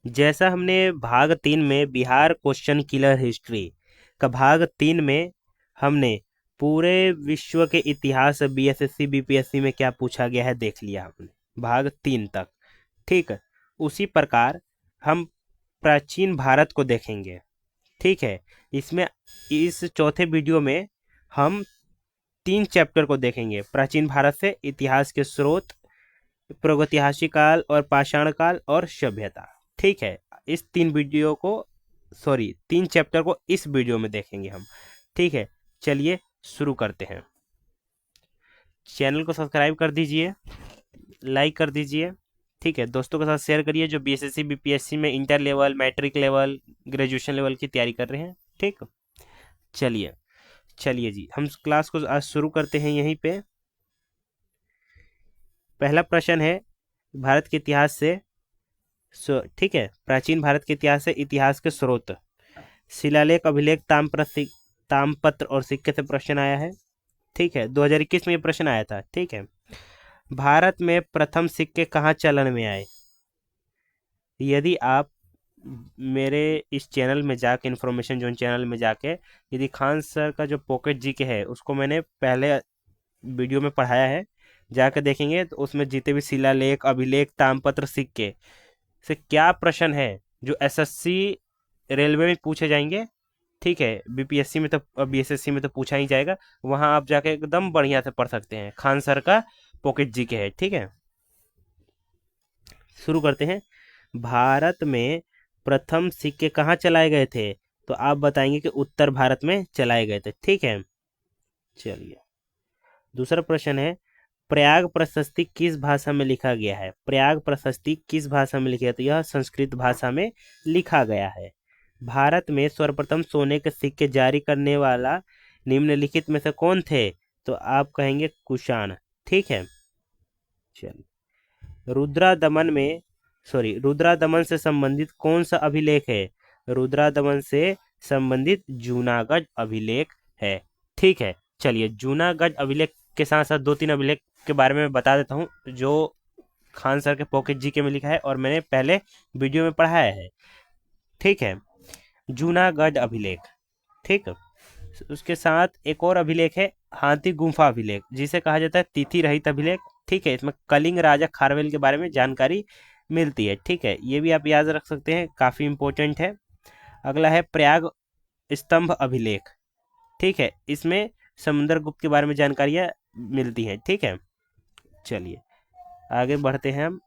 जैसा हमने भाग 3 में बिहार क्वेश्चन किलर हिस्ट्री का भाग 3 में हमने पूरे विश्व के इतिहास बीएसएससी बीपीएससी में क्या पूछा गया है देख लिया हमने भाग 3 तक। ठीक है, उसी प्रकार हम प्राचीन भारत को देखेंगे। ठीक है, इसमें इस चौथे वीडियो में हम 3 चैप्टर को देखेंगे। प्राचीन भारत से इतिहास के स्रोत, प्रागैतिहासिक काल और पाषाण काल और सभ्यता। ठीक है, इस 3 चैप्टर को इस वीडियो में देखेंगे हम। ठीक है, चलिए शुरू करते हैं। चैनल को सब्सक्राइब कर दीजिए, लाइक कर दीजिए। ठीक है, दोस्तों के साथ शेयर करिए जो बीएसएससी बीपीएससी में inter level, matric level, graduation level की तैयारी कर रहे हैं। ठीक, चलिए चलिए जी, हम क्लास को आज शुरू करते हैं यहीं पे। पहला प्रश्न है भारत के इतिहास से ठीक है, प्राचीन भारत के इतिहास से इतिहास के स्रोत, शिलालेख, अभिलेख, ताम्रपत्र और सिक्के से प्रश्न आया है। ठीक है, 2021 में ये प्रश्न आया था। ठीक है, भारत में प्रथम सिक्के कहाँ चलन में आए? यदि आप मेरे इस चैनल में जाके इन्फॉर्मेशन जोन चैनल में जाके यदि खान सर का जो पॉकेट जीके है उसको मैंने पहले वीडियो में पढ़ाया है, जाकर देखेंगे तो उसमें जितने भी शिलालेख, अभिलेख, ताम्रपत्र, सिक्के से क्या प्रश्न है जो एसएससी रेलवे में पूछे जाएंगे। ठीक है, बीपीएससी में तो बीएसएससी में तो पूछा ही जाएगा, वहां आप जाके एकदम बढ़िया से पढ़ सकते हैं। खान सर का पॉकेट जीके है। ठीक है, शुरू करते हैं। भारत में प्रथम सिक्के कहाँ चलाए गए थे? तो आप बताएंगे कि उत्तर भारत में चलाए गए थे। ठीक है, चलिए दूसरा प्रश्न है, प्रयाग प्रशस्ति किस भाषा में लिखा गया है? प्रयाग प्रशस्ति किस भाषा में लिखा गया? तो यह संस्कृत भाषा में लिखा गया है। भारत में सर्वप्रथम सोने के सिक्के जारी करने वाला निम्नलिखित में से कौन थे? तो आप कहेंगे कुषाण। ठीक है, चलिए रुद्रा दमन से संबंधित कौन सा अभिलेख है? रुद्रा दमन से संबंधित जूनागढ़ अभिलेख है। ठीक है, चलिए जूनागढ़ अभिलेख के साथ साथ 2-3 अभिलेख के बारे में बता देता हूँ जो खान सर के पॉकेट जीके में लिखा है और मैंने पहले वीडियो में पढ़ाया है। ठीक है, जूनागढ़ अभिलेख। ठीक है, उसके साथ एक और अभिलेख है हाथी गुम्फा अभिलेख, जिसे कहा जाता है तिथि रहित अभिलेख। ठीक है, इसमें कलिंग राजा खारवेल के बारे में जानकारी मिलती है। ठीक है, ये भी आप याद रख सकते हैं, काफ़ी इंपॉर्टेंट है। अगला है प्रयाग स्तंभ अभिलेख। ठीक है, इसमें समुद्रगुप्त के बारे में जानकारियाँ मिलती हैं। ठीक है, चलिए आगे बढ़ते हैं हम।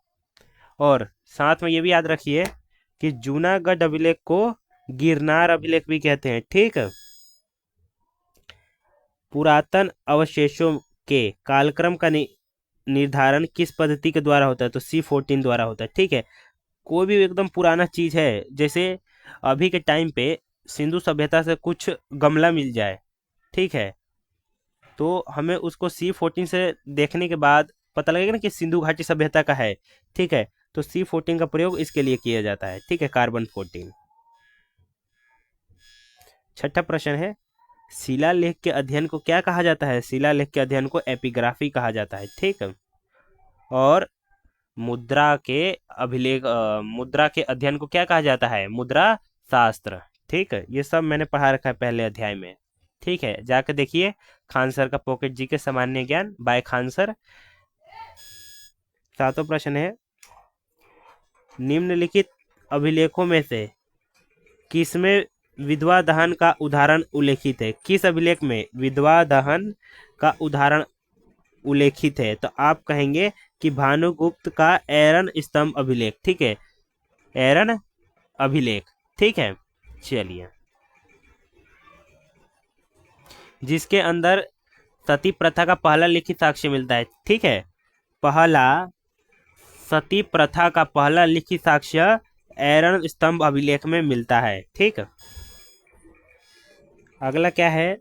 और साथ में ये भी याद रखिए कि जूनागढ़ अभिलेख को गिरनार अभिलेख भी कहते हैं। ठीक है, पुरातन अवशेषों के कालक्रम का निर्धारण किस पद्धति के द्वारा होता है? तो C14 द्वारा होता है। ठीक है, कोई भी एकदम पुराना चीज है, जैसे अभी के टाइम पे सिंधु सभ्यता से कुछ गमला मिल जाए, ठीक है, तो हमें उसको C14 से देखने के बाद पता लगेगा ना कि सिंधु घाटी सभ्यता का है। ठीक है, तो C14 का प्रयोग इसके लिए किया जाता है। ठीक है, कार्बन 14। छठा प्रश्न है, शिलालेख के अध्ययन को क्या कहा जाता है? शिलालेख के अध्ययन को एपिग्राफी कहा जाता है। ठीक है, और मुद्रा के अध्ययन को क्या कहा जाता है? मुद्रा शास्त्र। ठीक है, ये सब मैंने पढ़ा रखा है पहले अध्याय में। ठीक है, जाकर देखिए खान सर का पॉकेट जी के सामान्य ज्ञान बाय खान सर। सातों प्रश्न है, निम्नलिखित अभिलेखों में से किसमें विधवा दहन का उदाहरण उल्लेखित है? किस अभिलेख में विधवा दहन का उदाहरण उल्लेखित है? तो आप कहेंगे कि भानुगुप्त का एरन स्तंभ अभिलेख। ठीक है, एरन अभिलेख। ठीक है, चलिए, जिसके अंदर सती प्रथा का पहला लिखित साक्ष्य मिलता है। ठीक है, पहला सती प्रथा का पहला लिखित साक्ष्य एरन स्तंभ अभिलेख में मिलता है। ठीक, अगला क्या है,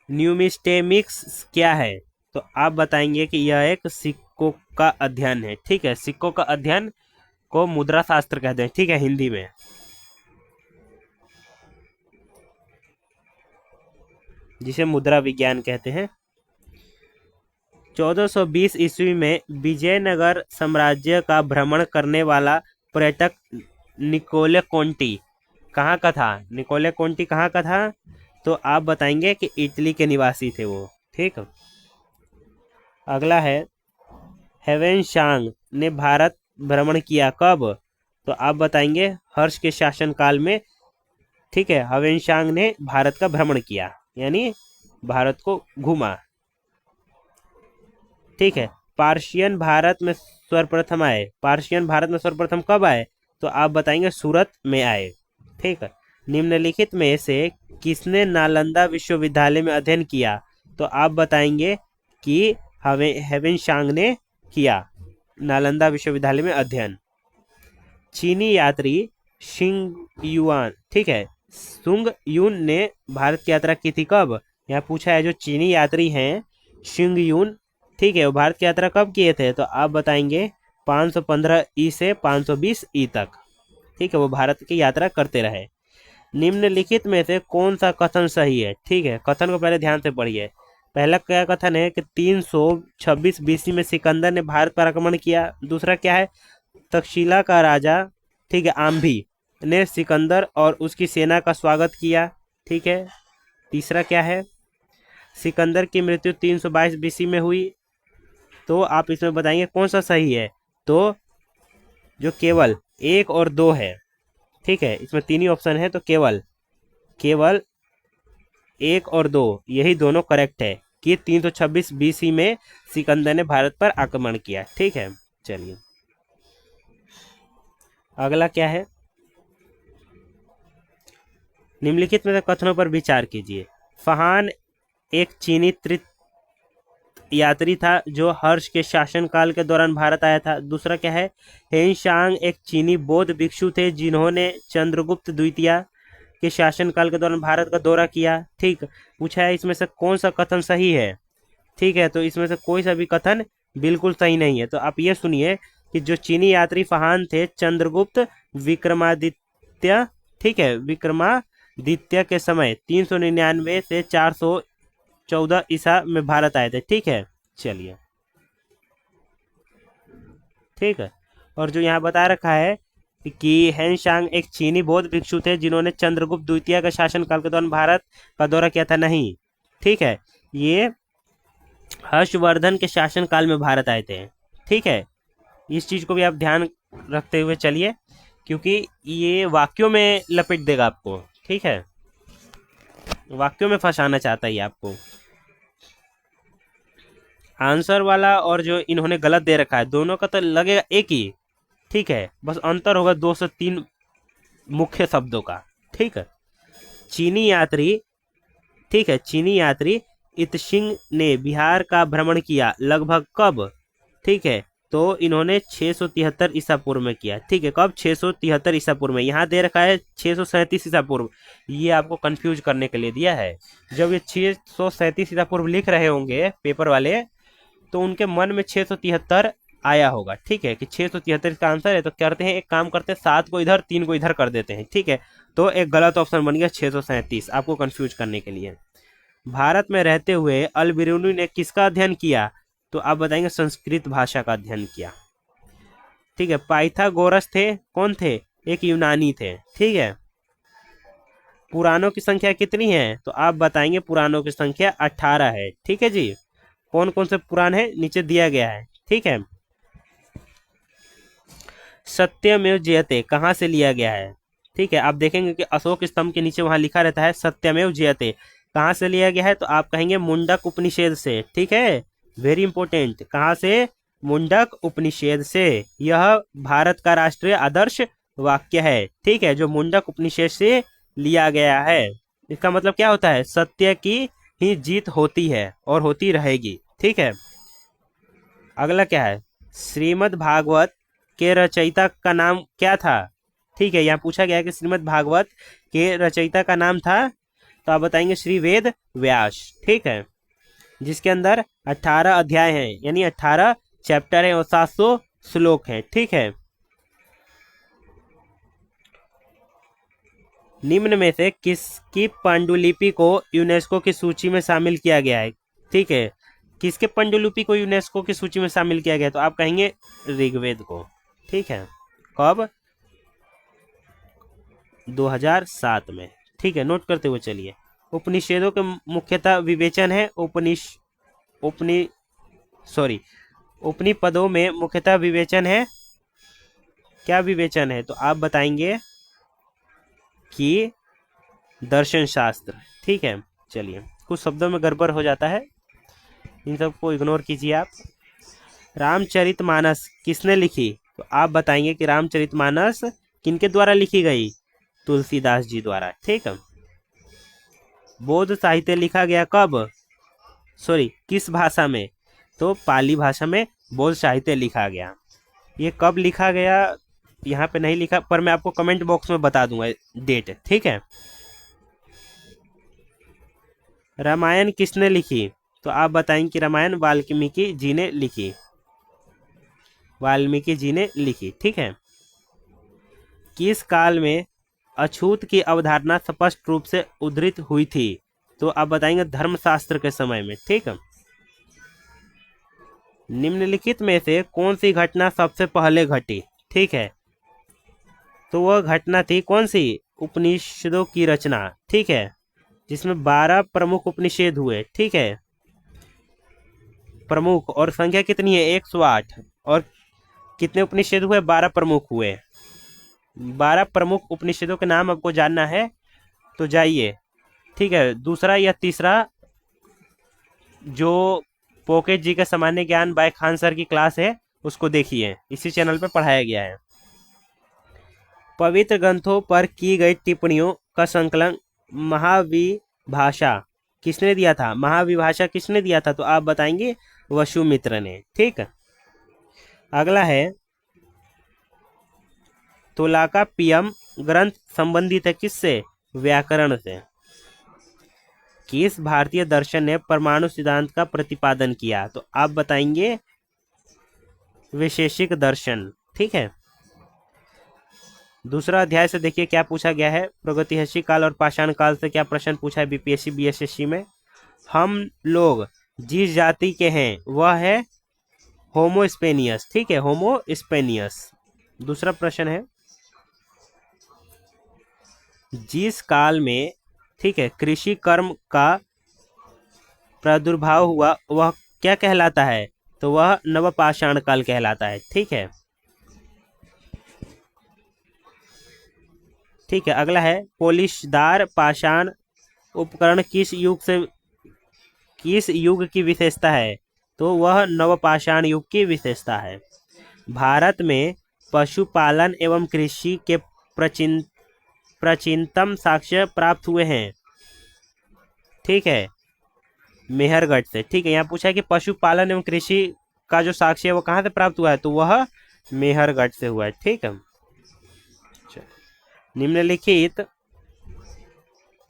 न्यूमिस्टेमिक्स क्या है? तो आप बताएंगे कि यह एक सिक्कों का अध्ययन है। ठीक है, सिक्कों का अध्ययन को मुद्रा शास्त्र कहते हैं। ठीक है, हिंदी में, जिसे मुद्रा विज्ञान कहते हैं। 1420 ईस्वी में विजयनगर साम्राज्य का भ्रमण करने वाला पर्यटक निकोले कोंटी कहाँ का था? निकोले कोंटी कहाँ का था? तो आप बताएंगे कि इटली के निवासी थे वो। ठीक। अगला है हेवेन सांग ने भारत भ्रमण किया कब? तो आप बताएंगे हर्ष के शासनकाल में। ठीक है, हेवेन सांग ने भारत का भ्रमण किया यानी भारत को घूमा। ठीक है, पार्शियन भारत में सर्वप्रथम आए। पार्शियन भारत में सर्वप्रथम कब आए? तो आप बताएंगे सूरत में आए। ठीक है, निम्नलिखित में से किसने नालंदा विश्वविद्यालय में अध्ययन किया? तो आप बताएंगे कि हेवेन सांग ने किया नालंदा विश्वविद्यालय में अध्ययन। चीनी यात्री शिंग युआन, ठीक है, सुंग युन ने भारत की यात्रा की थी कब? यहाँ पूछा है जो चीनी यात्री हैं शिंग युन, ठीक है, वो भारत की यात्रा कब किए थे? तो आप बताएंगे 515 ई से 520 ई तक। ठीक है, वो भारत की यात्रा करते रहे। निम्नलिखित में से कौन सा कथन सही है? ठीक है, कथन को पहले ध्यान से पढ़िए। पहला क्या कथन है कि 326 बीसी में सिकंदर ने भारत पर आक्रमण किया। दूसरा क्या है? तक्षशिला का राजा, ठीक है, आम्भी ने सिकंदर और उसकी सेना का स्वागत किया। ठीक है। तीसरा क्या है? सिकंदर की मृत्यु 322 बीसी में हुई। तो आप इसमें बताएंगे कौन सा सही है? तो जो केवल 1 और 2 है, ठीक है, इसमें 3 ही ऑप्शन है, तो केवल 1 और 2 यही दोनों करेक्ट है कि 326 बीसी में सिकंदर ने भारत पर आक्रमण किया। ठीक है, चलिए अगला क्या है? निम्नलिखित में से कथनों पर विचार कीजिए। फहान एक चीनी तीर्थ यात्री था जो हर्ष के शासनकाल के दौरान भारत आया था। दूसरा क्या है? हेन सांग एक चीनी बौद्ध भिक्षु थे जिन्होंने चंद्रगुप्त द्वितीय के शासनकाल के दौरान भारत का दौरा किया। ठीक, पूछा है इसमें से कौन सा कथन सही है? ठीक है, तो इसमें से कोई सा भी कथन बिल्कुल सही नहीं है। तो आप ये सुनिए कि जो चीनी यात्री फहान थे चंद्रगुप्त विक्रमादित्य, ठीक है, विक्रमादित्य के समय 399 से 414 ईसा में भारत आए थे। ठीक है, चलिए ठीक है। और जो यहाँ बता रखा है कि हेन सांग एक चीनी बौद्ध भिक्षु थे जिन्होंने चंद्रगुप्त द्वितीय का शासनकाल के दौरान भारत का दौरा किया था, नहीं, ठीक है, ये हर्षवर्धन के शासनकाल में भारत आए थे। ठीक है, इस चीज को भी आप ध्यान रखते हुए चलिए क्योंकि ये वाक्यों में लपेट देगा आपको। ठीक है, वाक्यों में फंसाना चाहता है आपको। आंसर वाला और जो इन्होंने गलत दे रखा है दोनों का तो लगेगा एक ही। ठीक है, बस अंतर होगा 2 से 3 मुख्य शब्दों का। ठीक है, चीनी यात्री, ठीक है, चीनी यात्री इतसिंग ने बिहार का भ्रमण किया लगभग कब? ठीक है, तो इन्होंने 673 ईसा पूर्व में किया। ठीक है, कब? 673 ईसा पूर्व में। यहाँ दे रखा है 637 ईसा पूर्व, ये आपको कंफ्यूज करने के लिए दिया है। जब ये 637 ईसा पूर्व लिख रहे होंगे पेपर वाले तो उनके मन में 673 आया होगा। ठीक है, कि 673 का आंसर है, तो करते हैं एक काम करते हैं 7 को इधर 3 को इधर कर देते हैं। ठीक है, तो एक गलत ऑप्शन बन गया 637 आपको कंफ्यूज करने के लिए। भारत में रहते हुए अल बिरूनी ने किसका अध्ययन किया? तो आप बताएंगे संस्कृत भाषा का अध्ययन किया। ठीक है, पाइथागोरस थे, कौन थे? एक यूनानी थे। ठीक है, पुराणों की संख्या कितनी है? तो आप बताएंगे पुराणों की संख्या 18 है। ठीक है जी, कौन कौन से पुराण है नीचे दिया गया है। ठीक है, सत्यमेव जयते कहाँ से लिया गया है? ठीक है, आप देखेंगे कि अशोक स्तंभ के नीचे वहां लिखा रहता है सत्यमेव जयते, कहाँ से लिया गया है? तो आप कहेंगे मुंडक उपनिषद से। ठीक है, वेरी इंपॉर्टेंट, कहाँ से? मुंडक उपनिषद से। यह भारत का राष्ट्रीय आदर्श वाक्य है। ठीक है, जो मुंडक उपनिषद से लिया गया है। इसका मतलब क्या होता है? सत्य की ही जीत होती है और होती रहेगी। ठीक है, अगला क्या है? श्रीमद् भागवत के रचयिता का नाम क्या था? ठीक है, यहाँ पूछा गया है कि श्रीमद् भागवत के रचयिता का नाम था, तो आप बताएंगे श्री वेद व्यास। ठीक है, जिसके अंदर 18 अध्याय हैं यानी 18 चैप्टर है और 700 श्लोक हैं। ठीक है, निम्न में से किसकी पांडुलिपि को यूनेस्को की सूची में शामिल किया गया है? ठीक है, किसके पांडुलिपि को यूनेस्को की सूची में शामिल किया गया? तो आप कहेंगे ऋग्वेद को। ठीक है, कब? 2007 में। ठीक है, नोट करते हुए चलिए। उपनिषदों के मुख्यतः विवेचन है उपनिपदों में मुख्यतः विवेचन है। क्या विवेचन है? तो आप बताएंगे कि दर्शन शास्त्र। ठीक है, चलिए, कुछ शब्दों में गड़बड़ हो जाता है, इन सबको इग्नोर कीजिए आप। रामचरितमानस किसने लिखी? तो आप बताएंगे कि रामचरितमानस किनके द्वारा लिखी गई? तुलसीदास जी द्वारा। ठीक है। बौद्ध साहित्य लिखा गया कब? किस भाषा में? तो पाली भाषा में बौद्ध साहित्य लिखा गया। ये कब लिखा गया यहाँ पे नहीं लिखा, पर मैं आपको कमेंट बॉक्स में बता दूंगा डेट। ठीक है। रामायण किसने लिखी? तो आप बताएंगे कि रामायण वाल्मीकि जी ने लिखी। वाल्मीकि जी ने लिखी। ठीक है। किस काल में अछूत की अवधारणा स्पष्ट रूप से उद्धृत हुई थी? तो आप बताएंगे धर्मशास्त्र के समय में। ठीक है। निम्नलिखित में से कौन सी घटना सबसे पहले घटी? ठीक है, तो वह घटना थी कौन सी? उपनिषदों की रचना। ठीक है, जिसमें 12 प्रमुख उपनिषद हुए। ठीक है, प्रमुख, और संख्या कितनी है? 108। और कितने उपनिषद हुए? 12 प्रमुख हुए। 12 प्रमुख उपनिषदों के नाम आपको जानना है तो जाइए। ठीक है, दूसरा या तीसरा जो पॉकेट जी का सामान्य ज्ञान बाय खान सर की क्लास है उसको देखिए, इसी चैनल पर पढ़ाया गया है। पवित्र ग्रंथों पर की गई टिप्पणियों का संकलन महाविभाषा किसने दिया था? महाविभाषा किसने दिया था? तो आप बताएंगे वसुमित्र ने। ठीक है। अगला है तोलाकापियम ग्रंथ संबंधित है किससे? व्याकरण से। किस भारतीय दर्शन ने परमाणु सिद्धांत का प्रतिपादन किया? तो आप बताएंगे वैशेषिक दर्शन। ठीक है। दूसरा अध्याय से देखिए क्या पूछा गया है। प्रागैतिहासिक काल और पाषाण काल से क्या प्रश्न पूछा है बीपीएससी बीएसएससी में? हम लोग जिस जाति के हैं वह है होमोस्पेनियस। ठीक है, होमोस्पेनियस। दूसरा प्रश्न है जिस काल में, ठीक है, कृषि कर्म का प्रादुर्भाव हुआ वह क्या कहलाता है? तो वह नवपाषाण काल कहलाता है। ठीक है। ठीक है, अगला है पोलिशदार पाषाण उपकरण किस युग की विशेषता है? तो वह नवपाषाण युग की विशेषता है। भारत में पशुपालन एवं कृषि के प्राचीनतम साक्ष्य प्राप्त हुए हैं। ठीक है, मेहरगढ़ से। ठीक है, यहाँ पूछा है कि पशुपालन एवं कृषि का जो साक्ष्य है वो कहाँ से प्राप्त हुआ है? तो वह मेहरगढ़ से हुआ है। ठीक है।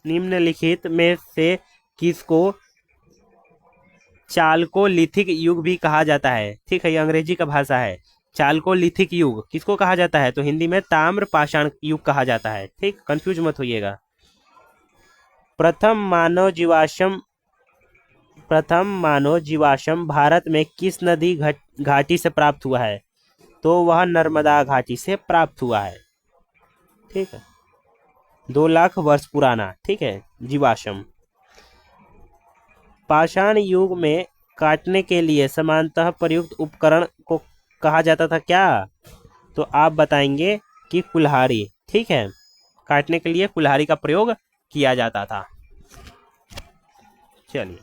निम्नलिखित में से किसको चालकोलिथिक युग भी कहा जाता है? ठीक है, ये अंग्रेजी का भाषा है। चालकोलिथिक युग किसको कहा जाता है? तो हिंदी में ताम्र पाषाण युग कहा जाता है। ठीक, कंफ्यूज मत होइएगा। प्रथम मानव जीवाश्म भारत में किस नदी घाटी से प्राप्त हुआ है? तो वह नर्मदा घाटी से प्राप्त हुआ है। ठीक है, 2 लाख वर्ष पुराना। ठीक है, जीवाश्म। पाषाण युग में काटने के लिए सामान्यतः प्रयुक्त उपकरण को कहा जाता था क्या? तो आप बताएंगे कि कुल्हाड़ी। ठीक है, काटने के लिए कुल्हाड़ी का प्रयोग किया जाता था। चलिए,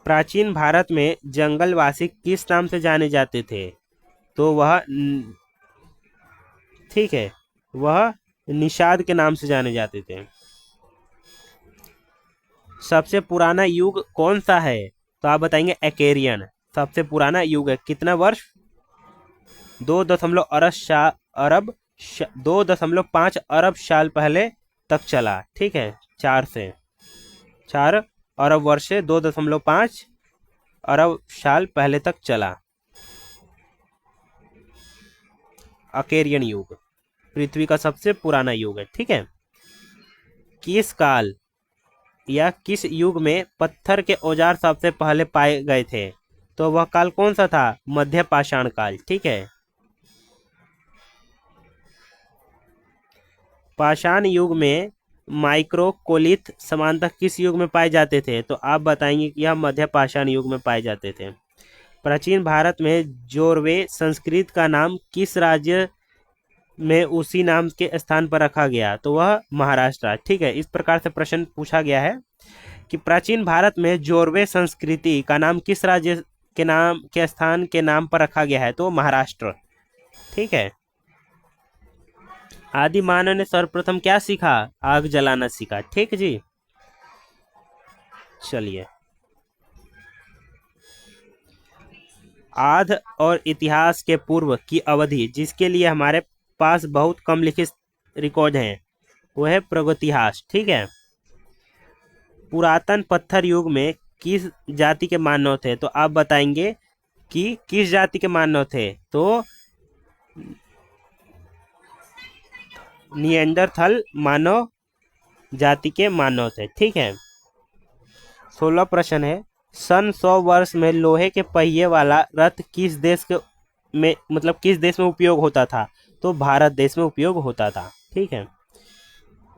प्राचीन भारत में जंगलवासी किस नाम से जाने जाते थे? तो वह, ठीक है, वह निषाद के नाम से जाने जाते थे। सबसे पुराना युग कौन सा है? तो आप बताएंगे एक्वेरियन सबसे पुराना युग है। कितना वर्ष? 2.5 अरब साल पहले तक चला। ठीक है, 4 अरब वर्ष से 2.5 अरब साल पहले तक चला एक्वेरियन युग। पृथ्वी का सबसे पुराना युग है। ठीक है। किस काल या किस युग में पत्थर के औजार सबसे पहले पाए गए थे? तो वह काल कौन सा था? मध्य पाषाण काल। ठीक है। पाषाण युग में माइक्रोकोलिथ समानतः किस युग में पाए जाते थे? तो आप बताएंगे कि यह मध्य पाषाण युग में पाए जाते थे। प्राचीन भारत में जोरवे संस्कृत का नाम किस राज्य में उसी नाम के स्थान पर रखा गया? तो वह महाराष्ट्र। ठीक है। इस प्रकार से प्रश्न पूछा गया है कि प्राचीन भारत में जोरवे संस्कृति का नाम किस राज्य के नाम के स्थान के नाम पर रखा गया है? तो महाराष्ट्र। ठीक है। आदि मानव ने सर्वप्रथम क्या सीखा? आग जलाना सीखा। ठीक जी। चलिए, आदि और इतिहास के पूर्व की अवधि जिसके लिए हमारे पास बहुत कम लिखित रिकॉर्ड हैं वह है प्रागैतिहास। ठीक है। पुरातन पत्थर युग में किस जाति के मानव थे? तो आप बताएंगे कि किस जाति के मानव थे? तो निएंडरथल मानव जाति के मानव थे। ठीक है। 16 प्रश्न है। सन 100 वर्ष में लोहे के पहिए वाला रथ किस देश के में मतलब किस देश में उपयोग होता था? तो भारत देश में उपयोग होता था। ठीक है।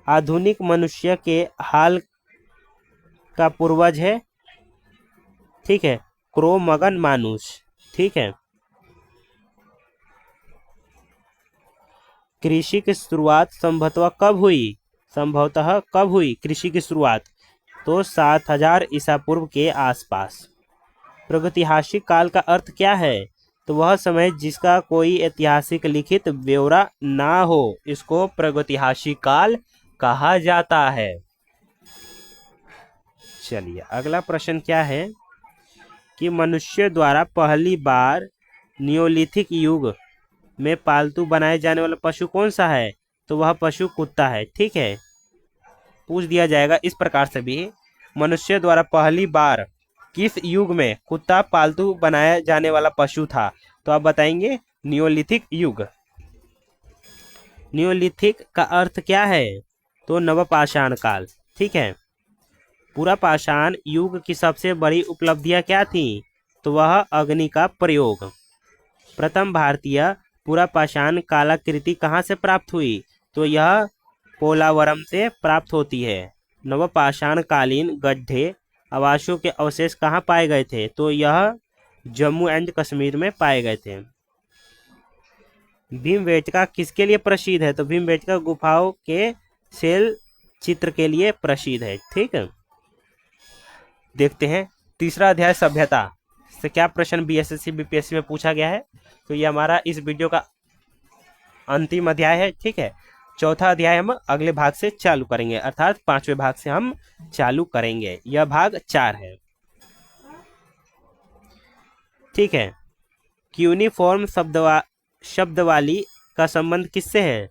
आधुनिक मनुष्य के हाल का पूर्वज है, ठीक है, क्रो-मगन मानुष। ठीक है। कृषि की शुरुआत संभवतः कब हुई कृषि की शुरुआत? तो 7000 ईसा पूर्व के आसपास। प्रागैतिहासिक काल का अर्थ क्या है? तो वह समय जिसका कोई ऐतिहासिक लिखित ब्यौरा ना हो, इसको प्रागैतिहासिक काल कहा जाता है। चलिए, अगला प्रश्न क्या है कि मनुष्य द्वारा पहली बार नियोलिथिक युग में पालतू बनाए जाने वाला पशु कौन सा है? तो वह पशु कुत्ता है। ठीक है। पूछ दिया जाएगा इस प्रकार से भी, मनुष्य द्वारा पहली बार किस युग में कुत्ता पालतू बनाया जाने वाला पशु था? तो आप बताएंगे नियोलिथिक युग। नियोलिथिक का अर्थ क्या है? तो नवपाषाण काल। ठीक है। पूरा पाषाण युग की सबसे बड़ी उपलब्धियां क्या थी? तो वह अग्नि का प्रयोग। प्रथम भारतीय पूरा पाषाण कलाकृति कहाँ से प्राप्त हुई? तो यह पोलावरम से प्राप्त होती है। नवपाषाण कालीन गड्ढे आवासों के अवशेष कहाँ पाए गए थे? तो यह जम्मू एंड कश्मीर में पाए गए थे। भीमबेटका किसके लिए प्रसिद्ध है? तो भीमबेटका गुफाओं के सेल चित्र के लिए प्रसिद्ध है। ठीक है। देखते हैं तीसरा अध्याय सभ्यता से क्या प्रश्न बीएसएससी बीपीएससी में पूछा गया है। तो ये हमारा इस वीडियो का अंतिम अध्याय है। ठीक है। चौथा अध्याय हम अगले भाग से चालू करेंगे, अर्थात 5वें भाग से हम चालू करेंगे। यह भाग 4 है। ठीक है। क्यूनिफॉर्म शब्दावली का संबंध किससे है?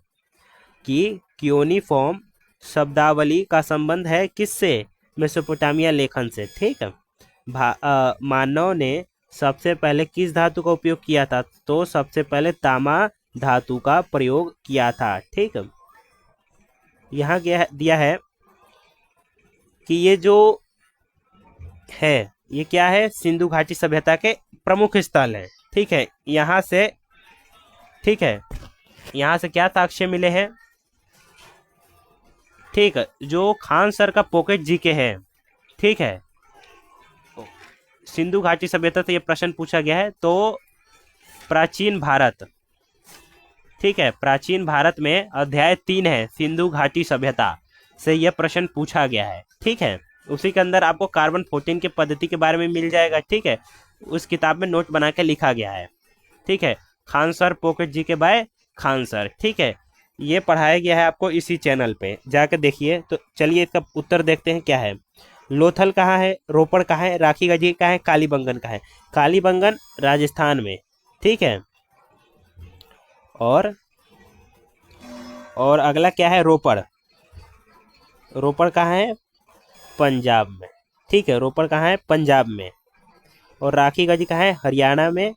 कि क्यूनिफॉर्म शब्दावली का संबंध है किससे? मेसोपोटामिया लेखन से। ठीक है। मानव ने सबसे पहले किस धातु का उपयोग किया था? तो सबसे पहले तामा धातु का प्रयोग किया था। ठीक है। यहाँ दिया है कि ये जो है ये क्या है? सिंधु घाटी सभ्यता के प्रमुख स्थल है। ठीक है। यहाँ से ठीक है, यहाँ से क्या साक्ष्य मिले हैं? ठीक है। जो खान सर का पॉकेट जीके है, ठीक है, सिंधु घाटी सभ्यता से ये प्रश्न पूछा गया है। तो प्राचीन भारत, ठीक है, प्राचीन भारत में अध्याय 3 है सिंधु घाटी सभ्यता से यह प्रश्न पूछा गया है। ठीक है। उसी के अंदर आपको कार्बन 14 की पद्धति के बारे में मिल जाएगा। ठीक है। उस किताब में नोट बना के लिखा गया है। ठीक है। खान सर पॉकेट जी के बाय खान सर। ठीक है। ये पढ़ाया गया है आपको इसी चैनल पे, जाकर देखिए। तो चलिए इसका उत्तर देखते हैं क्या है। लोथल कहाँ है? रोपड़ कहाँ है? राखी गढ़ी कहाँ है? कालीबंगन कहाँ है? कालीबंगन राजस्थान में। ठीक है। और अगला क्या है? रोपड़। रोपड़ कहाँ है? पंजाब में। ठीक है। रोपड़ कहाँ है? पंजाब में। और राखी गढ़ी कहाँ है? हरियाणा में।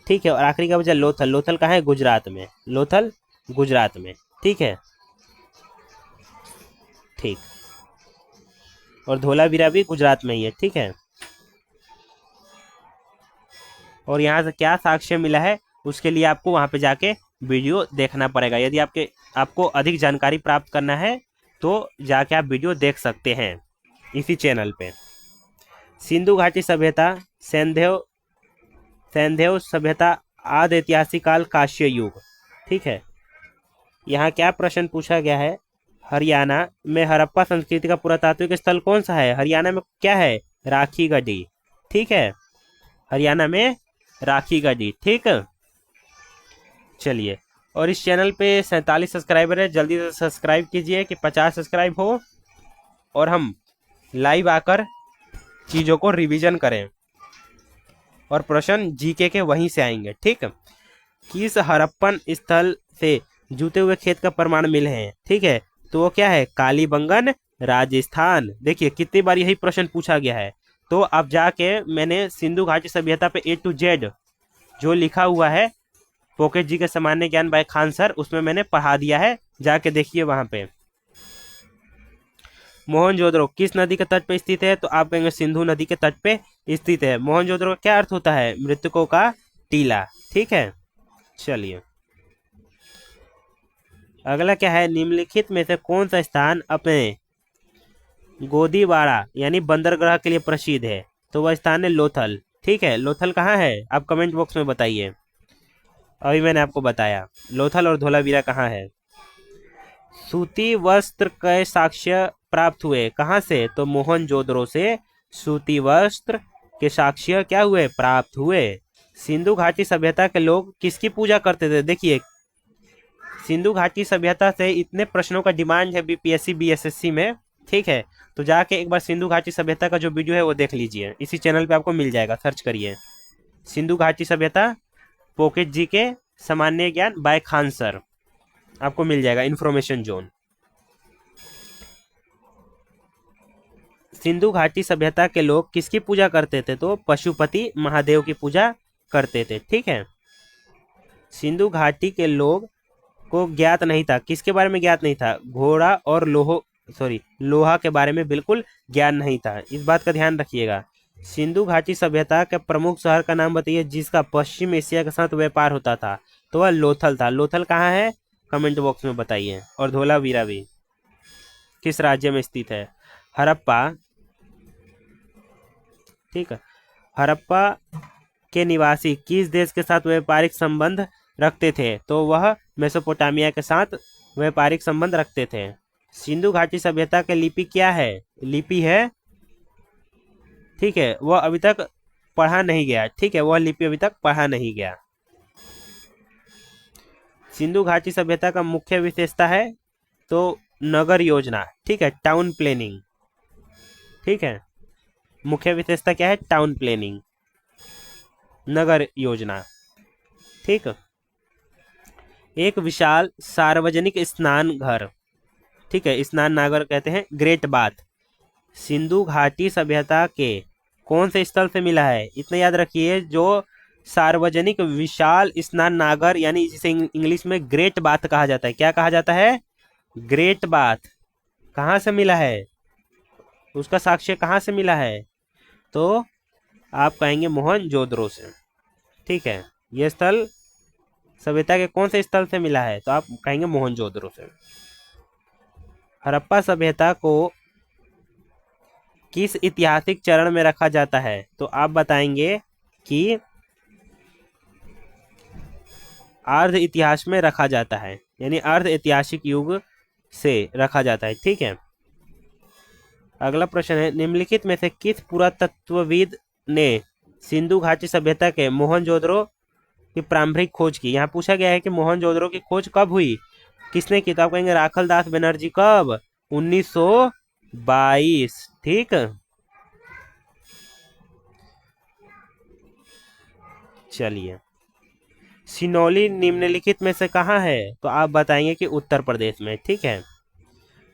ठीक है। और आखिरी का बचा लोथल। लोथल कहाँ है? गुजरात में। लोथल गुजरात में। ठीक है। ठीक। और धोलावीरा भी गुजरात में ही है, ठीक है। और यहाँ से क्या साक्ष्य मिला है उसके लिए आपको वहाँ पे जाके वीडियो देखना पड़ेगा। यदि आपको अधिक जानकारी प्राप्त करना है तो जाके आप वीडियो देख सकते हैं इसी चैनल पे। सिंधु घाटी सभ्यता, सैंधव सभ्यता, आदि ऐतिहासिक काल, कांस्य युग, ठीक है। यहाँ क्या प्रश्न पूछा गया है, हरियाणा में हड़प्पा संस्कृति का पुरातात्विक स्थल कौन सा है? हरियाणा में क्या है? राखी गढ़ी, ठीक है। हरियाणा में राखी गढ़ी, ठीक है। चलिए, और इस चैनल पे 47 सब्सक्राइबर है, जल्दी से सब्सक्राइब कीजिए कि 50 सब्सक्राइब हो और हम लाइव आकर चीज़ों को रिवीजन करें और प्रश्न जीके के वहीं से आएंगे, ठीक है। किस हड़प्पन स्थल से जूते हुए खेत का प्रमाण मिले हैं, ठीक है। तो वो क्या है? कालीबंगन, राजस्थान। देखिए कितनी बार यही प्रश्न पूछा गया है। तो अब जाके मैंने सिंधु घाटी सभ्यता पे A to Z जो लिखा हुआ है पॉकेट जी के सामान्य ज्ञान बाय खान सर, उसमें मैंने पढ़ा दिया है, जाके देखिए वहां पे। मोहनजोदड़ो किस नदी के तट पे स्थित है? तो आप कहेंगे सिंधु नदी के तट पे स्थित है। मोहनजोदड़ो का क्या अर्थ होता है? मृतकों का टीला, ठीक है। चलिए, अगला क्या है? निम्नलिखित में से कौन सा स्थान अपने गोदीवाड़ा यानी बंदरगाह के लिए प्रसिद्ध है? तो वह स्थान है लोथल, ठीक है। लोथल कहाँ है? आप कमेंट बॉक्स में बताइए। अभी मैंने आपको बताया लोथल और धोलावीरा कहाँ है। सूती वस्त्र के साक्ष्य प्राप्त हुए कहाँ से? तो मोहनजोदड़ो से सूती वस्त्र के साक्ष्य क्या हुए? प्राप्त हुए। सिंधु घाटी सभ्यता के लोग किसकी पूजा करते थे? देखिए, सिंधु घाटी सभ्यता से इतने प्रश्नों का डिमांड है बीपीएससी बीएसएससी में, ठीक है। तो जाके एक बार सिंधु घाटी सभ्यता का जो वीडियो है वो देख लीजिए, इसी चैनल पे आपको मिल जाएगा, सर्च करिए सिंधु घाटी सभ्यता पॉकेट जी के सामान्य ज्ञान बाय खान सर, आपको मिल जाएगा इन्फॉर्मेशन जोन। सिंधु घाटी सभ्यता के लोग किसकी पूजा करते थे? तो पशुपति महादेव की पूजा करते थे, ठीक है। सिंधु घाटी के लोग को ज्ञात नहीं था, किसके बारे में ज्ञात नहीं था? घोड़ा और लोहा के बारे में बिल्कुल ज्ञान नहीं था, इस बात का ध्यान रखिएगा। सिंधु घाटी सभ्यता के प्रमुख शहर का नाम बताइए जिसका पश्चिम एशिया के साथ व्यापार होता था। तो वह लोथल था। लोथल कहाँ है? कमेंट बॉक्स में बताइए। और धोलावीरा भी किस राज्य में स्थित है? हड़प्पा, ठीक है। हड़प्पा के निवासी किस देश के साथ व्यापारिक संबंध रखते थे? तो वह मेसोपोटामिया के साथ व्यापारिक संबंध रखते थे। सिंधु घाटी सभ्यता की लिपि क्या है? लिपि है, ठीक है, वह अभी तक पढ़ा नहीं गया, ठीक है, वह लिपि अभी तक पढ़ा नहीं गया। सिंधु घाटी सभ्यता का मुख्य विशेषता है तो नगर योजना, ठीक है, टाउन प्लानिंग, ठीक है। मुख्य विशेषता क्या है? टाउन प्लानिंग, नगर योजना, ठीक। एक विशाल सार्वजनिक स्नान घर, ठीक है, स्नान नागर कहते हैं, ग्रेट बाथ, सिंधु घाटी सभ्यता के कौन से स्थल से मिला है? इतना याद रखिए, जो सार्वजनिक विशाल स्नान नागर यानी जिसे इंग्लिश में ग्रेट बाथ कहा जाता है। क्या कहा जाता है? Great bath. कहाँ से मिला है? उसका साक्ष्य कहाँ से मिला है? तो आप कहेंगे मोहनजोदड़ो से, ठीक है। यह स्थल सभ्यता के कौन से स्थल से मिला है? तो आप कहेंगे मोहनजोदड़ो से। हड़प्पा सभ्यता को किस ऐतिहासिक चरण में रखा जाता है? तो आप बताएंगे कि अर्ध इतिहास में रखा जाता है, यानी अर्ध ऐतिहासिक युग से रखा जाता है, ठीक है। अगला प्रश्न है, निम्नलिखित में से किस पुरातत्वविद ने सिंधु घाटी सभ्यता के मोहनजोदड़ो की प्रारंभिक खोज की? यहाँ पूछा गया है कि मोहनजोदड़ो की खोज कब हुई, किसने की? तो आप कहेंगे राखल दास बनर्जी। कब? 1922, ठीक। चलिए, सिनौली निम्नलिखित में से कहाँ है? तो आप बताएंगे कि उत्तर प्रदेश में, ठीक है।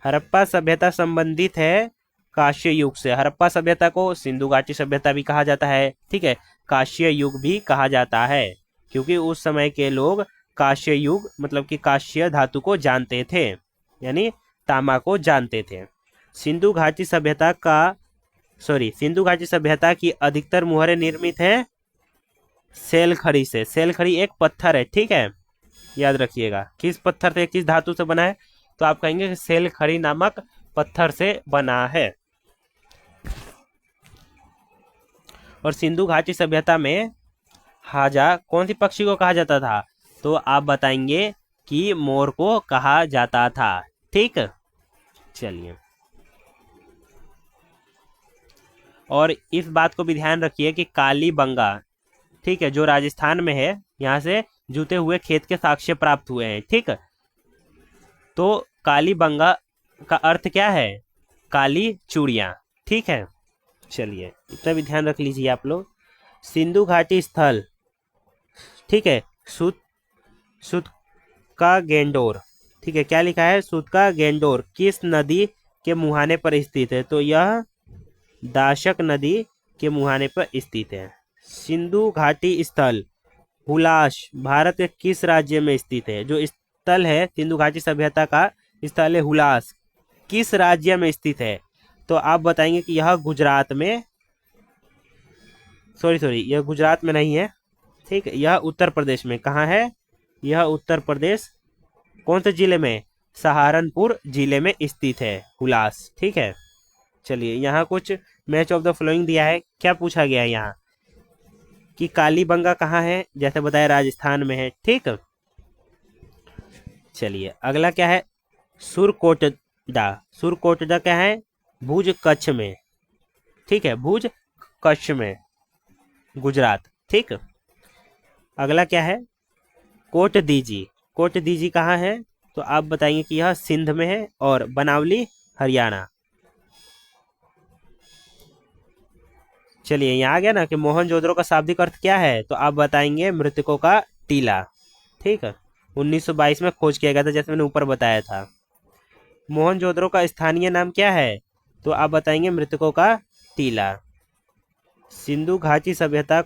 हड़प्पा सभ्यता संबंधित है कांस्य युग से। हड़प्पा सभ्यता को सिंधु घाटी सभ्यता भी कहा जाता है, ठीक है, कांस्य युग भी कहा जाता है, क्योंकि उस समय के लोग कांस्य युग मतलब कि कांस्य धातु को जानते थे, यानी तांबा को जानते थे। सिंधु घाटी सभ्यता का सिंधु घाटी सभ्यता की अधिकतर मुहरें निर्मित हैं सेलखड़ी से। सेलखड़ी एक पत्थर है, ठीक है, याद रखिएगा। किस पत्थर से, किस धातु से बना है? तो आप कहेंगे कि सेलखड़ी नामक पत्थर से बना है। और सिंधु घाटी सभ्यता में हाजा कौन सी पक्षी को कहा जाता था? तो आप बताएंगे कि मोर को कहा जाता था, ठीक। चलिए, और इस बात को भी ध्यान रखिए कि कालीबंगा, ठीक है, जो राजस्थान में है, यहाँ से जूते हुए खेत के साक्ष्य प्राप्त हुए हैं, ठीक। तो कालीबंगा का अर्थ क्या है? काली चूड़ियाँ, ठीक है। चलिए, इतना भी ध्यान रख लीजिए आप लोग। सिंधु घाटी स्थल, ठीक है, सुत का गेंडोर, ठीक है, क्या लिखा है? सुत का गेंडोर किस नदी के मुहाने पर स्थित है? तो यह दाशक नदी के मुहाने पर स्थित है। सिंधु घाटी स्थल हुलास भारत के किस राज्य में स्थित है? जो स्थल है सिंधु घाटी सभ्यता का स्थल है हुलास, किस राज्य में स्थित है? तो आप बताएंगे कि यह गुजरात में, यह गुजरात में नहीं है, ठीक, यह उत्तर प्रदेश में। कहाँ है? यह उत्तर प्रदेश, कौन से जिले में? सहारनपुर जिले में स्थित है हुलास, ठीक है। चलिए, यहाँ कुछ मैच ऑफ द फॉलोइंग दिया है। क्या पूछा गया है यहाँ कि कालीबंगा कहाँ है? जैसे बताया राजस्थान में है, ठीक। चलिए, अगला क्या है? सुरकोटडा। सुरकोटडा क्या है? भुज कच्छ में, ठीक है, भुज कच्छ में, गुजरात, ठीक। अगला क्या है? कोट दीजी। कोट दीजी कहाँ है? तो आप बताएंगे कि यह सिंध में है और बनावली हरियाणा। चलिए, यहाँ आ गया ना कि मोहनजोदड़ो का शाब्दिक अर्थ क्या है? तो आप बताएंगे मृतकों का टीला, ठीक है, 1922 में खोज किया गया था, जैसे मैंने ऊपर बताया था। मोहनजोदड़ो का स्थानीय नाम क्या है? तो आप बताएंगे मृतकों का टीला। सिंधु घाटी सभ्यता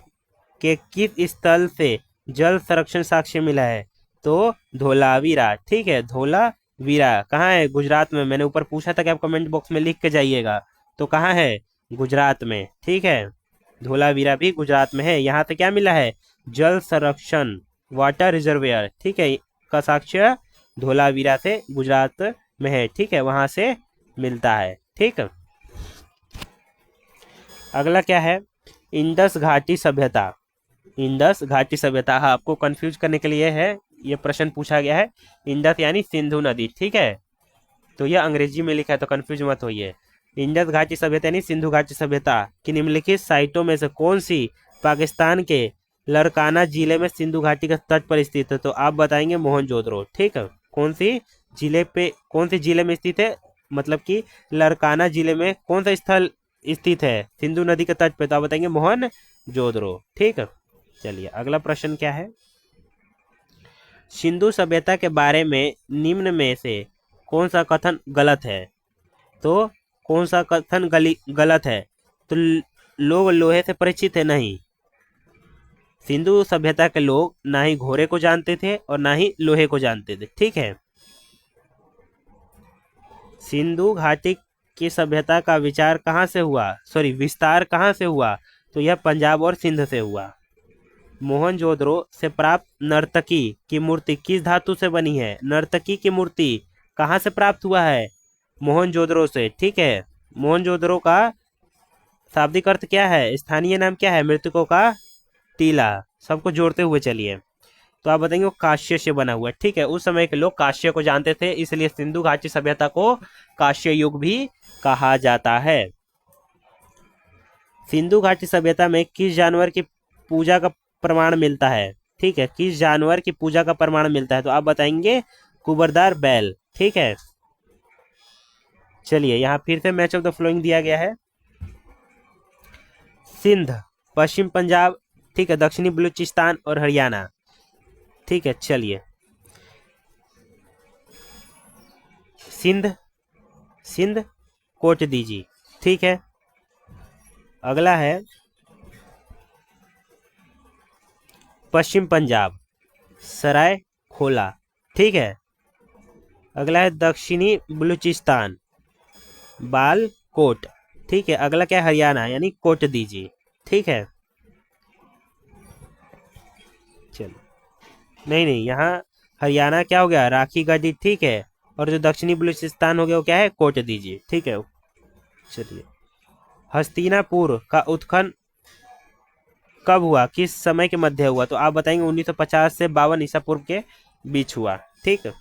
के किस स्थल से जल संरक्षण साक्ष्य मिला है? तो धोलावीरा, ठीक है, धोलावीरा कहाँ है? गुजरात में। मैंने ऊपर पूछा था कि आप कमेंट बॉक्स में लिख के जाइएगा, तो कहाँ है? गुजरात में, ठीक है, धोलावीरा भी गुजरात में है। यहाँ से क्या मिला है? जल संरक्षण, वाटर रिजर्वेयर, ठीक है, का साक्ष्य धोलावीरा से गुजरात में है, ठीक है, वहां से मिलता है, ठीक। अगला क्या है? इंडस घाटी सभ्यता। इंडस घाटी सभ्यता, हाँ, आपको कंफ्यूज करने के लिए है, ये प्रश्न पूछा गया है। इंडस यानी सिंधु नदी, ठीक है, तो यह अंग्रेजी में लिखा है, तो कंफ्यूज मत होइए। इंडस घाटी सभ्यता यानी सिंधु घाटी सभ्यता की निम्नलिखित साइटों में से कौन सी पाकिस्तान के लरकाना जिले में सिंधु घाटी के तट पर स्थित है? तो आप बताएंगे मोहनजोदड़ो, ठीक है। कौन सी जिले में स्थित है? मतलब कि लरकाना जिले में कौन सा स्थल स्थित है सिंधु नदी के तट पे? तो आप बताएंगे मोहनजोदड़ो, ठीक है। चलिए, अगला प्रश्न क्या है? सिंधु सभ्यता के बारे में निम्न में से कौन सा कथन गलत है? तो कौन सा कथन गलत है? तो लोग लोहे से परिचित है नहीं। सिंधु सभ्यता के लोग ना ही घोड़े को जानते थे और ना ही लोहे को जानते थे, ठीक है। सिंधु घाटी की सभ्यता का विचार कहाँ से हुआ? विस्तार कहाँ से हुआ? तो यह पंजाब और सिंध से हुआ। मोहनजोदड़ो से प्राप्त नर्तकी की मूर्ति किस धातु से बनी है? नर्तकी की मूर्ति कहाँ से प्राप्त हुआ है? मोहनजोदड़ो से, ठीक है। मोहनजोदड़ो का शाब्दिक अर्थ क्या है? स्थानीय नाम क्या है? मृतकों का टीला। सबको जोड़ते हुए चलिए, तो आप बताएंगे वो काश्य से बना हुआ है, ठीक है। उस समय के लोग काश्य को जानते थे, इसलिए सिंधु घाटी सभ्यता को काश्य युग भी कहा जाता है। सिंधु घाटी सभ्यता में किस जानवर की पूजा का प्रमाण मिलता है? ठीक है, किस जानवर की पूजा का प्रमाण मिलता है? तो आप बताएंगे कुबरदार बैल, ठीक है। चलिए, यहाँ फिर से मैच ऑफ द फ्लोइंग दिया गया है। सिंध, पश्चिम पंजाब, ठीक है, दक्षिणी बलूचिस्तान और हरियाणा, ठीक है। चलिए, सिंध कोट दीजिए, ठीक है। अगला है पश्चिम पंजाब, सराय खोला, ठीक है। अगला है दक्षिणी बलूचिस्तान, बालकोट। ठीक है, अगला क्या है, हरियाणा, यानी कोट दीजिए। ठीक है, चलो, नहीं नहीं, यहाँ हरियाणा क्या हो गया, राखी गढ़ी। ठीक है, और जो दक्षिणी बलूचिस्तान हो गया वो क्या है, कोट दीजिए। ठीक है, चलिए, हस्तिनापुर का उत्खनन कब हुआ, किस समय के मध्य हुआ, तो आप बताएंगे 1950 से 52 ईसा पूर्व के बीच हुआ। ठीक है,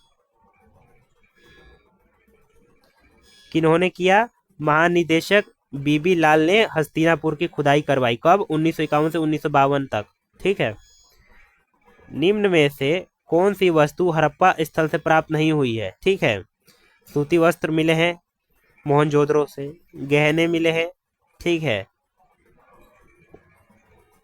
किन्होंने किया, महानिदेशक बीबी लाल ने हस्तिनापुर की खुदाई करवाई, कब, 1951 से 1952 तक। ठीक है, निम्न में से कौन सी वस्तु हड़प्पा स्थल से प्राप्त नहीं हुई है। ठीक है, सूती वस्त्र मिले हैं मोहनजोदड़ो से, गहने मिले हैं। ठीक है,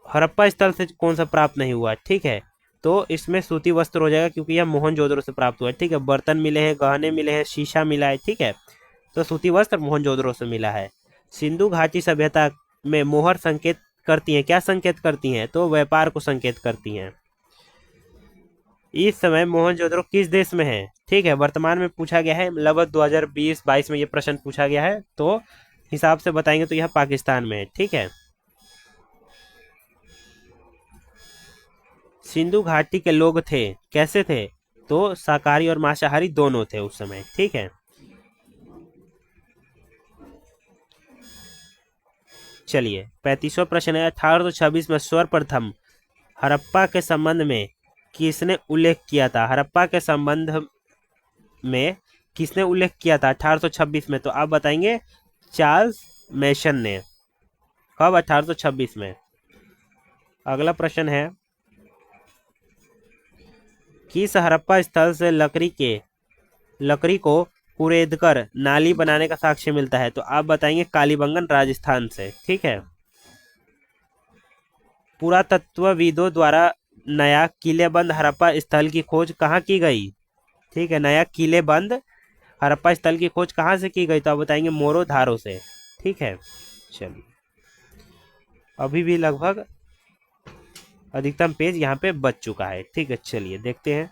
हड़प्पा स्थल से कौन सा प्राप्त नहीं हुआ। ठीक है, तो इसमें सूती वस्त्र हो जाएगा क्योंकि यह मोहनजोदड़ो से प्राप्त हुआ है। ठीक है, बर्तन मिले हैं, गहने मिले हैं, शीशा मिला है। ठीक है, तो सूती वस्त्र मोहनजोदड़ो से मिला है। सिंधु घाटी सभ्यता में मोहर संकेत करती हैं, क्या संकेत करती हैं, तो व्यापार को संकेत करती हैं। इस समय मोहनजोदड़ो किस देश में है। ठीक है, वर्तमान में पूछा गया है, लगभग 2020-22 में ये प्रश्न पूछा गया है, तो हिसाब से बताएंगे तो यह पाकिस्तान में है। ठीक है, सिंधु घाटी के लोग थे, कैसे थे, तो शाकाहारी और मांसाहारी दोनों थे उस समय। ठीक है, चलिए, 35वां प्रश्न है, 1826 में सर्वप्रथम हड़प्पा के संबंध में किसने उल्लेख किया था। हड़प्पा के संबंध में किसने उल्लेख किया था 1826 में, तो आप बताएंगे चार्ल्स मेसन ने, कब, 1826 में। अगला प्रश्न है, किस हड़प्पा स्थल से लकड़ी को कुरेदकर नाली बनाने का साक्ष्य मिलता है, तो आप बताएंगे कालीबंगन, राजस्थान से। ठीक है, पुरातत्वविदों द्वारा नया किलेबंद हड़प्पा स्थल की खोज कहाँ की गई। ठीक है, नया किलेबंद हड़प्पा स्थल की खोज कहाँ से की गई, तो आप बताएंगे मोरो धारो से। ठीक है, चलिए, अभी भी लगभग अधिकतम पेज यहाँ पे बच चुका है। ठीक है, चलिए देखते हैं।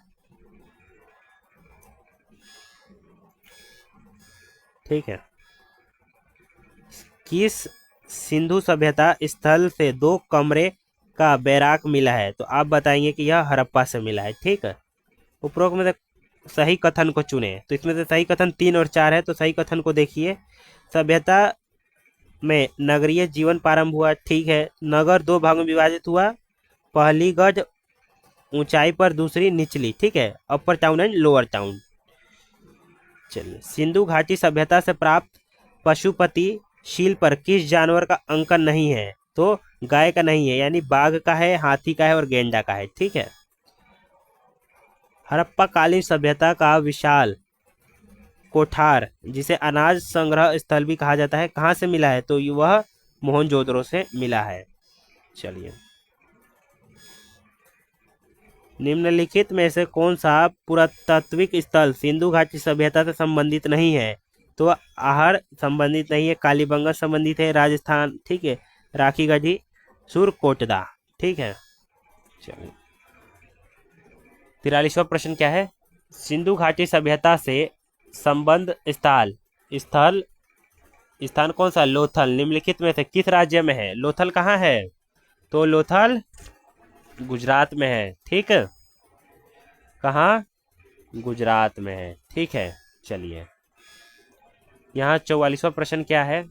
ठीक है, किस सिंधु सभ्यता स्थल से 2 कमरे का बैराक मिला है, तो आप बताएंगे कि यह हड़प्पा से मिला है। ठीक है, उपरोक्त में से सही कथन को चुने, तो इसमें से सही कथन 3 और 4 है, तो सही कथन को देखिए। सभ्यता में नगरीय जीवन प्रारंभ हुआ। ठीक है, नगर 2 भागों में विभाजित हुआ, पहली गढ़ ऊंचाई पर, दूसरी निचली। ठीक है, अपर टाउन एंड लोअर टाउन। चलिए, सिंधु घाटी सभ्यता से प्राप्त पशुपति शील पर किस जानवर का अंकन नहीं है, तो गाय का नहीं है, यानी बाघ का है, हाथी का है और गेंडा का है। ठीक है, हड़प्पा कालीन सभ्यता का विशाल कोठार, जिसे अनाज संग्रह स्थल भी कहा जाता है, कहाँ से मिला है, तो वह मोहनजोदड़ो से मिला है। चलिए, निम्नलिखित में से कौन सा पुरातात्विक स्थल सिंधु घाटी सभ्यता से संबंधित नहीं है, तो आहर संबंधित नहीं है, कालीबंगन संबंधित है, राजस्थान। ठीक है, राखी गढ़ी, सुरकोटदा। ठीक है, चलिए, 43वां प्रश्न क्या है, सिंधु घाटी सभ्यता से संबंध स्थल स्थान कौन सा, लोथल, निम्नलिखित में से किस राज्य में है, लोथल कहाँ है, तो लोथल गुजरात में है। ठीक है, कहाँ, गुजरात में है। ठीक है, चलिए, यहाँ 44वां प्रश्न क्या है,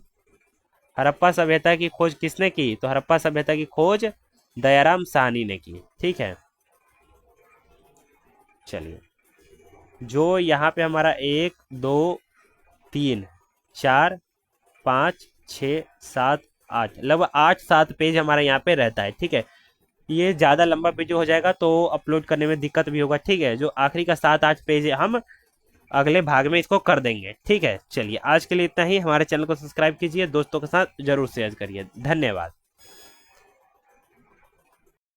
हड़प्पा सभ्यता की खोज किसने की, तो हड़प्पा सभ्यता की खोज दयाराम साहनी ने की। ठीक है, चलिए, जो यहाँ पे हमारा 1 2 3 4 5 6 7 8 लगभग 8-7 पेज हमारा यहाँ पे रहता है। ठीक है, ये ज़्यादा लंबा पेज हो जाएगा तो अपलोड करने में दिक्कत भी होगा। ठीक है, जो आखिरी का 7-8 पेज है हम अगले भाग में इसको कर देंगे। ठीक है, चलिए, आज के लिए इतना ही। हमारे चैनल को सब्सक्राइब कीजिए, दोस्तों के साथ जरूर शेयर करिए। धन्यवाद।